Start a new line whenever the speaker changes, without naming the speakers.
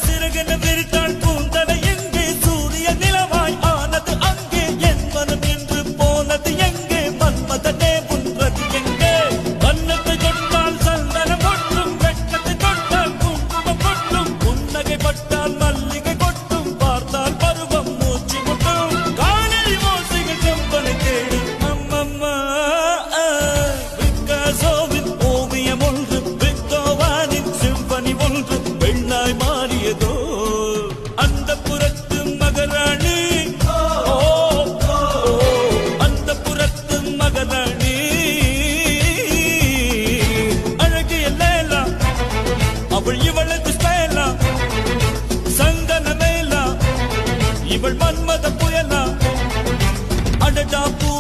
சிறகென விரித்தாள் பூந்தலை எங்கே சூரிய நிலவாய் ஆனது அங்கே என் மனம் என்று போனது எங்கே மன்மதனே உன்றது எங்கே வண்ணத்தை தொட்டால் சந்தனம் கொட்டும் வெட்கத்தை தொட்டால் குங்குமம் கொட்டும் புன்னகை பட்டால் மல்லிகை கொட்டும் பார்த்தால் பருவம் மூச்சு முட்டும் காணல் ஓசைகள் செம்பனை தேடும் அம்மம்மா பிக்காசோவின் ஓவியம் ஒன்று பித்தோவானின் சிம்பனி ஒன்று பெண்ணாய் மாறியதோ அந்த புறத்து மகராணி அந்த புறத்து மகராணி அழகிய லேலா அவள் இவளது ஸ்டைலா சந்தன மேலா இவள் மன்மத புயலா அடடா பூ